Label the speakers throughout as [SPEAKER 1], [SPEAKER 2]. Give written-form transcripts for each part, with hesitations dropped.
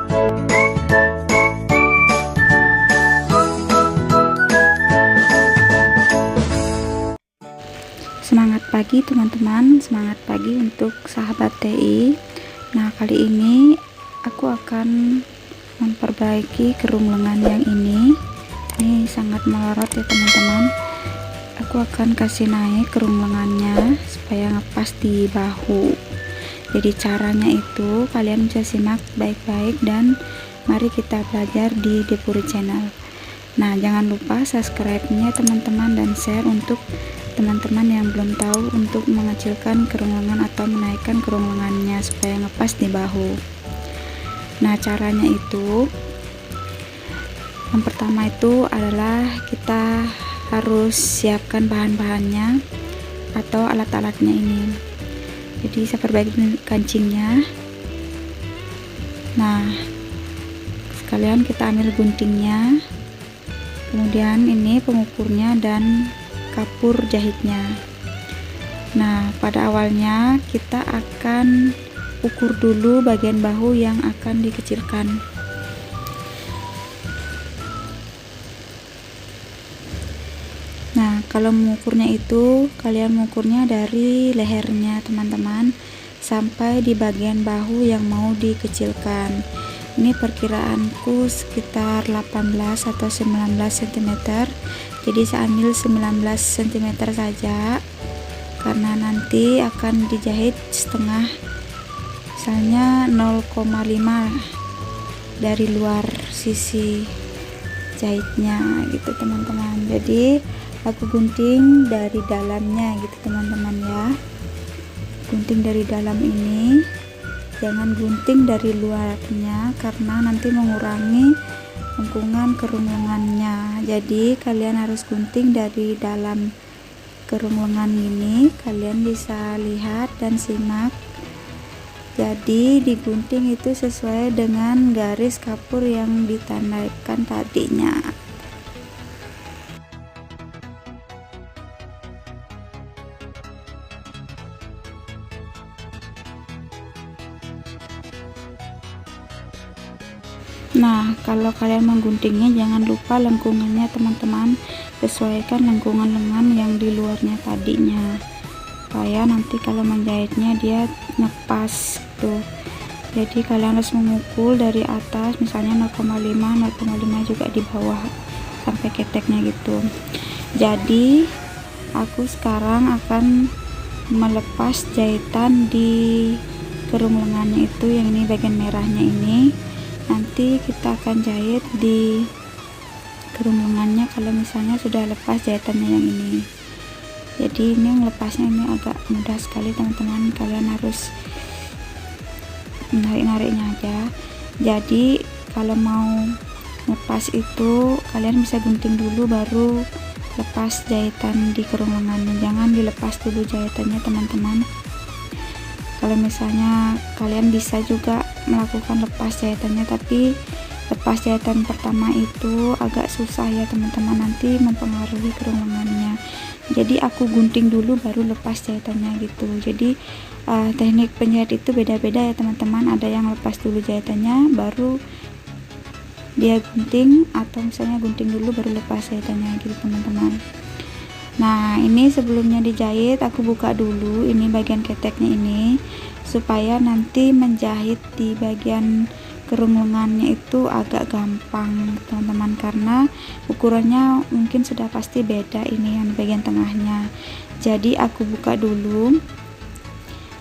[SPEAKER 1] Semangat pagi teman-teman, semangat pagi untuk sahabat TI. Nah, kali ini aku akan memperbaiki kerung lengan yang ini sangat melorot ya teman-teman. Aku akan kasih naik kerung lengannya supaya ngepas di bahu. Jadi caranya itu kalian bisa simak baik-baik dan mari kita belajar di Depuri Channel. Nah, jangan lupa subscribe-nya teman-teman dan share untuk teman-teman yang belum tahu untuk mengecilkan kerung lengan atau menaikkan kerung lengannya supaya ngepas di bahu. Nah, caranya itu yang pertama itu adalah kita harus siapkan bahan-bahannya atau alat-alatnya ini. Jadi saya perbaiki kancingnya. Nah, sekalian kita ambil guntingnya, kemudian ini pengukurnya dan kapur jahitnya. Nah, pada awalnya kita akan ukur dulu bagian bahu yang akan dikecilkan. Nah, kalau mengukurnya itu kalian mengukurnya dari lehernya teman-teman sampai di bagian bahu yang mau dikecilkan. Ini perkiraanku sekitar 18 atau 19 cm. Jadi saya ambil 19 cm saja karena nanti akan dijahit setengah, misalnya 0,5 dari luar sisi jahitnya gitu teman-teman. Jadi aku gunting dari dalamnya gitu teman-teman ya. Gunting dari dalam ini, jangan gunting dari luarnya karena nanti mengurangi lengkungan kerung lengannya. Jadi kalian harus gunting dari dalam kerung lengan ini. Kalian bisa lihat dan simak. Jadi digunting itu sesuai dengan garis kapur yang ditandaikan tadinya. Nah, kalau kalian mengguntingnya jangan lupa lengkungannya teman-teman, sesuaikan lengkungan lengan yang di luarnya tadinya supaya nanti kalau menjahitnya dia ngepas tuh. Jadi kalian harus memukul dari atas, misalnya 0,5 juga di bawah sampai keteknya gitu. Jadi aku sekarang akan melepas jahitan di kerung lengannya itu, yang ini bagian merahnya ini. Nanti kita akan jahit di kerung lengannya kalau misalnya sudah lepas jahitannya yang ini. Jadi ini melepasnya ini agak mudah sekali teman-teman, kalian harus menarik-nariknya aja. Jadi kalau mau lepas itu kalian bisa gunting dulu baru lepas jahitan di kerung lengannya, jangan dilepas dulu jahitannya teman-teman. Kalau misalnya kalian bisa juga melakukan lepas jahitannya, tapi lepas jahitan pertama itu agak susah ya teman-teman, nanti mempengaruhi kerung lengannya. Jadi aku gunting dulu baru lepas jahitannya gitu. Jadi teknik penjahit itu beda-beda ya teman-teman, ada yang lepas dulu jahitannya baru dia gunting, atau misalnya gunting dulu baru lepas jahitannya gitu teman-teman. Nah, ini sebelumnya dijahit aku buka dulu ini bagian keteknya ini supaya nanti menjahit di bagian kerung lengannya itu agak gampang teman-teman, karena ukurannya mungkin sudah pasti beda ini yang bagian tengahnya. Jadi aku buka dulu,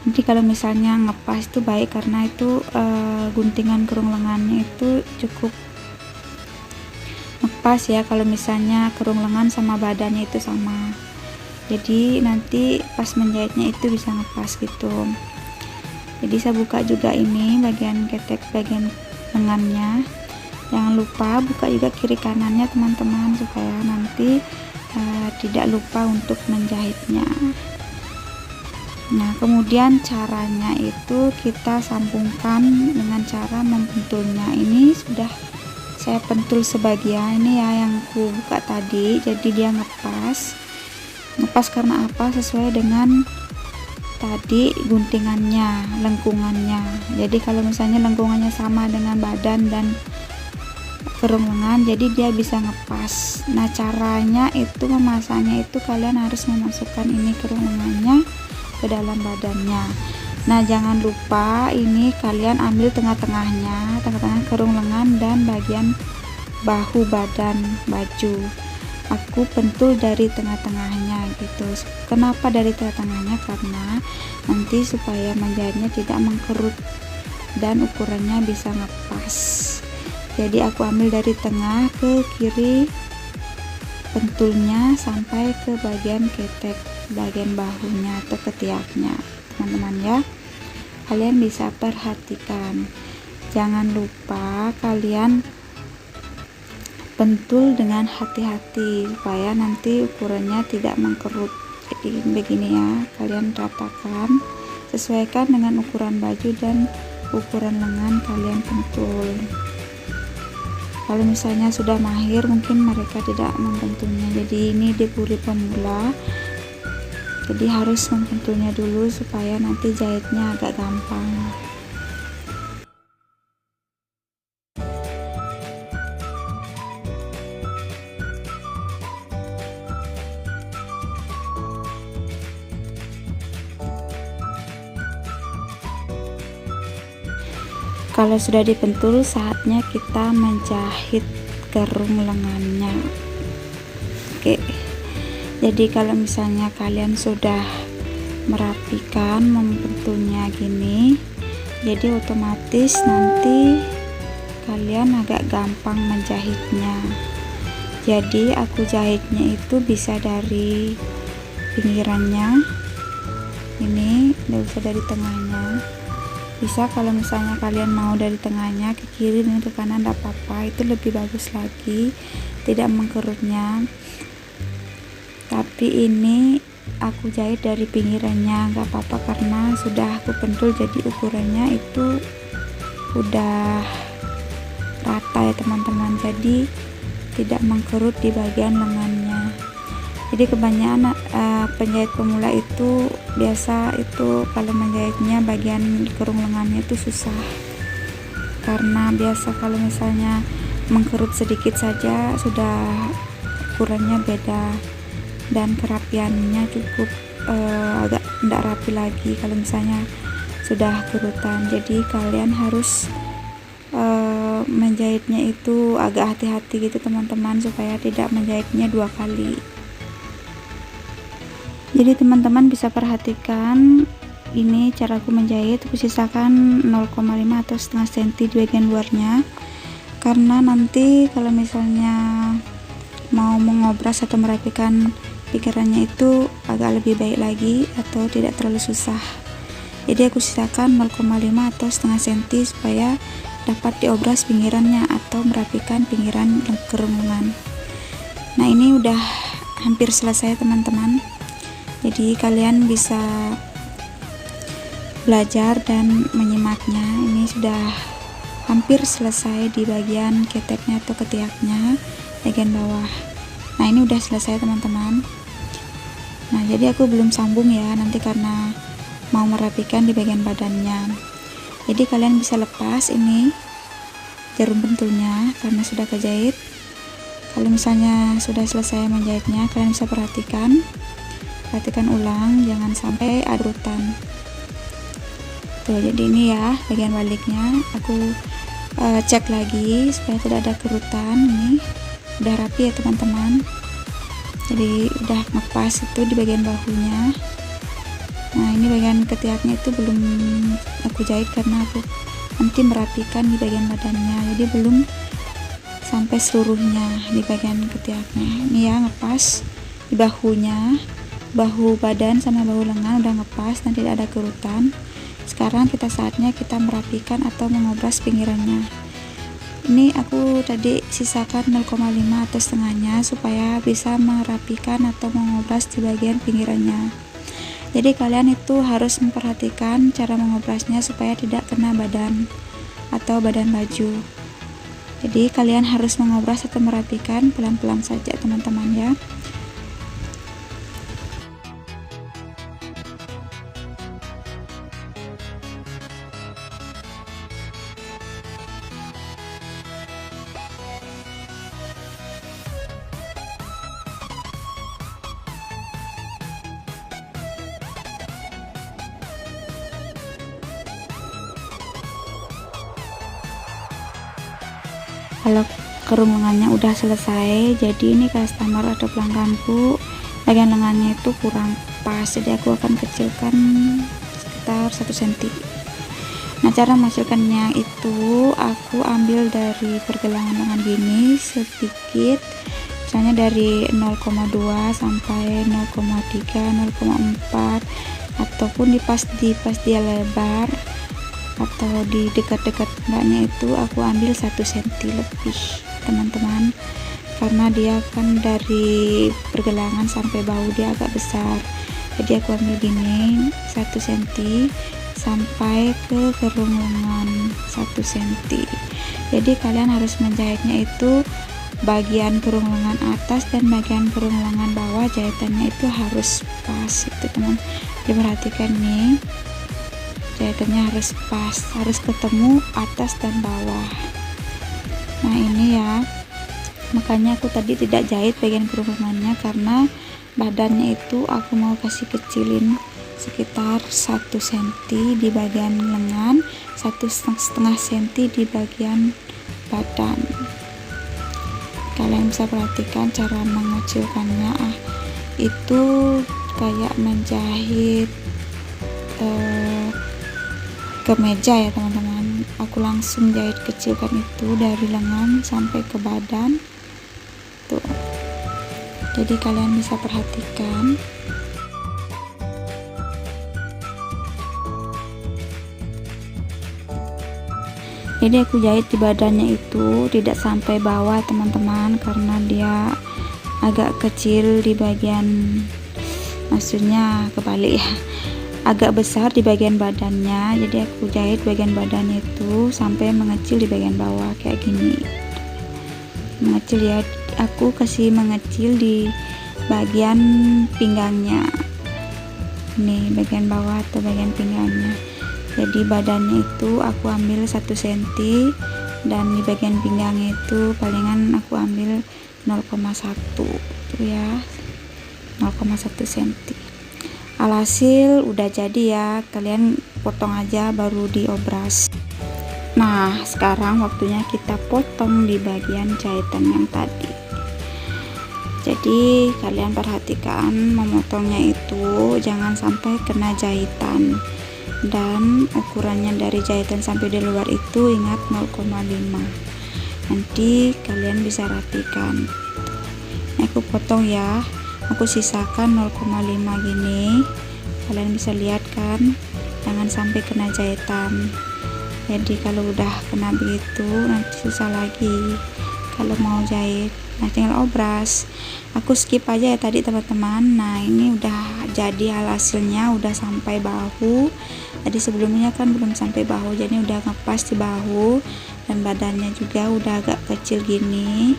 [SPEAKER 1] nanti kalau misalnya ngepas itu baik karena itu guntingan kerung lengannya itu cukup ngepas ya, kalau misalnya kerung lengan sama badannya itu sama, jadi nanti pas menjahitnya itu bisa ngepas gitu. Jadi saya buka juga ini bagian ketek bagian lengannya, jangan lupa buka juga kiri kanannya teman-teman supaya nanti tidak lupa untuk menjahitnya. Nah, kemudian caranya itu kita sambungkan dengan cara membentulnya. Ini sudah saya pentul sebagian ini ya yang ku buka tadi, jadi dia ngepas karena apa, sesuai dengan tadi guntingannya, lengkungannya. Jadi kalau misalnya lengkungannya sama dengan badan dan kerung lengan, jadi dia bisa ngepas. Nah, caranya itu memasangnya itu kalian harus memasukkan ini kerung lengannya ke dalam badannya. Nah, jangan lupa ini kalian ambil tengah-tengahnya, tengah-tengah kerung lengan dan bagian bahu badan baju. Aku pentul dari tengah-tengahnya gitu. Kenapa dari tengah-tengahnya? Karena nanti supaya menjahitnya tidak mengkerut dan ukurannya bisa ngepas. Jadi aku ambil dari tengah ke kiri pentulnya sampai ke bagian ketek, bagian bahunya atau ketiaknya, teman-teman ya. Kalian bisa perhatikan, jangan lupa kalian pentul dengan hati-hati supaya nanti ukurannya tidak mengkerut. Jadi begini ya, kalian ratakan, sesuaikan dengan ukuran baju dan ukuran lengan kalian pentul. Kalau misalnya sudah mahir mungkin mereka tidak membentulnya, jadi ini di puri pemula, jadi harus membentulnya dulu supaya nanti jahitnya agak gampang. Kalau sudah dipentul, saatnya kita menjahit kerung lengannya. Oke, jadi kalau misalnya kalian sudah merapikan membentulnya gini, jadi otomatis nanti kalian agak gampang menjahitnya. Jadi aku jahitnya itu bisa dari pinggirannya ini, tidak usah dari tengahnya. Bisa kalau misalnya kalian mau dari tengahnya ke kiri dan ke kanan tidak apa-apa, itu lebih bagus lagi, tidak mengkerutnya. Tapi ini aku jahit dari pinggirannya, nggak apa-apa karena sudah aku pentul, jadi ukurannya itu udah rata ya teman-teman, jadi tidak mengkerut di bagian lengannya. Jadi kebanyakan penjahit pemula itu biasa itu kalau menjahitnya bagian kerung lengannya itu susah, karena biasa kalau misalnya mengkerut sedikit saja sudah ukurannya beda dan kerapiannya cukup agak tidak rapi lagi kalau misalnya sudah kerutan. Jadi kalian harus menjahitnya itu agak hati-hati gitu teman-teman, supaya tidak menjahitnya dua kali. Jadi teman-teman bisa perhatikan ini caraku menjahit. Aku sisakan 0,5 atau setengah senti di bagian luarnya, karena nanti kalau misalnya mau mengobras atau merapikan pikirannya itu agak lebih baik lagi atau tidak terlalu susah. Jadi aku sisakan 0,5 atau setengah senti supaya dapat diobras pinggirannya atau merapikan pinggiran kerung lengan. Nah, ini udah hampir selesai teman-teman. Jadi kalian bisa belajar dan menyimaknya. Ini sudah hampir selesai di bagian keteknya atau ketiaknya bagian bawah. Nah, ini udah selesai teman-teman. Nah, jadi aku belum sambung ya nanti karena mau merapikan di bagian badannya. Jadi kalian bisa lepas ini jarum pentulnya karena sudah kejahit. Kalau misalnya sudah selesai menjahitnya, kalian bisa perhatikan ulang, jangan sampai ada kerutan. Tuh, jadi ini ya bagian baliknya aku cek lagi supaya tidak ada kerutan. Ini udah rapi ya teman-teman, jadi udah ngepas itu di bagian bahunya. Nah, ini bagian ketiaknya itu belum aku jahit karena aku nanti merapikan di bagian badannya, jadi belum sampai seluruhnya di bagian ketiaknya. Ini ya ngepas di bahunya, bahu badan sama bahu lengan udah ngepas dan tidak ada kerutan. Sekarang saatnya kita merapikan atau mengobras pinggirannya. Ini aku tadi sisakan 0,5 atau setengahnya supaya bisa merapikan atau mengobras di bagian pinggirannya. Jadi kalian itu harus memperhatikan cara mengobrasnya supaya tidak kena badan atau badan baju. Jadi kalian harus mengobras atau merapikan pelan-pelan saja teman-teman ya. Kalau kerung lengannya udah selesai, jadi ini customer atau pelangganku bagian lengannya itu kurang pas, jadi aku akan kecilkan sekitar 1 cm. Nah, cara menghasilkannya itu aku ambil dari pergelangan lengan gini sedikit, misalnya dari 0,2 sampai 0,3 0,4, ataupun pas dia lebar atau di dekat-dekat enggaknya itu aku ambil 1 cm lebih teman-teman, karena dia kan dari pergelangan sampai bahu dia agak besar, jadi aku ambil gini 1 cm sampai ke kerung lengan 1 cm. Jadi kalian harus menjahitnya itu bagian kerung lengan atas dan bagian kerung lengan bawah, jahitannya itu harus pas itu teman. Diperhatikan nih, jahitannya harus pas, harus ketemu atas dan bawah. Nah ini ya, makanya aku tadi tidak jahit bagian kerung lengannya, karena badannya itu aku mau kasih kecilin sekitar 1 cm di bagian lengan, 1,5 cm di bagian badan. Kalian bisa perhatikan cara mengecilkannya, itu kayak menjahit kemeja ya teman-teman. Aku langsung jahit kecilkan itu dari lengan sampai ke badan tuh, jadi kalian bisa perhatikan. Jadi aku jahit di badannya itu tidak sampai bawah teman-teman, karena dia agak kecil di bagian, maksudnya kebalik ya, agak besar di bagian badannya, jadi aku jahit bagian badannya itu sampai mengecil di bagian bawah kayak gini. Mengecil ya, aku kasih mengecil di bagian pinggangnya, ini bagian bawah atau bagian pinggangnya. Jadi badannya itu aku ambil 1 cm, dan di bagian pinggangnya itu palingan aku ambil 0,1 tuh ya, 0,1 cm. Alhasil udah jadi ya, kalian potong aja baru diobras. Nah sekarang waktunya kita potong di bagian jahitan yang tadi. Jadi kalian perhatikan memotongnya itu jangan sampai kena jahitan, dan ukurannya dari jahitan sampai di luar itu ingat 0,5. Nanti kalian bisa rapikan. Aku potong ya, aku sisakan 0,5 gini, kalian bisa lihat kan, jangan sampai kena jahitan. Jadi kalau udah kena begitu nanti susah lagi kalau mau jahit. Nah tinggal obras, aku skip aja ya tadi teman-teman. Nah ini udah jadi hasilnya, udah sampai bahu. Tadi sebelumnya kan belum sampai bahu, jadi udah ngepas di bahu, dan badannya juga udah agak kecil gini.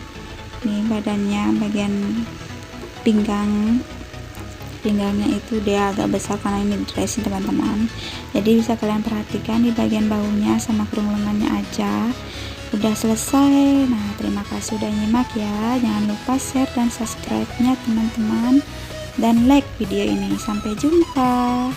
[SPEAKER 1] Nih badannya, bagian pinggangnya itu dia agak besar karena ini dressing teman-teman. Jadi bisa kalian perhatikan di bagian bahunya sama kerung lengannya aja udah selesai. Nah terima kasih udah nyimak ya, jangan lupa share dan subscribe nya teman-teman, dan like video ini. Sampai jumpa.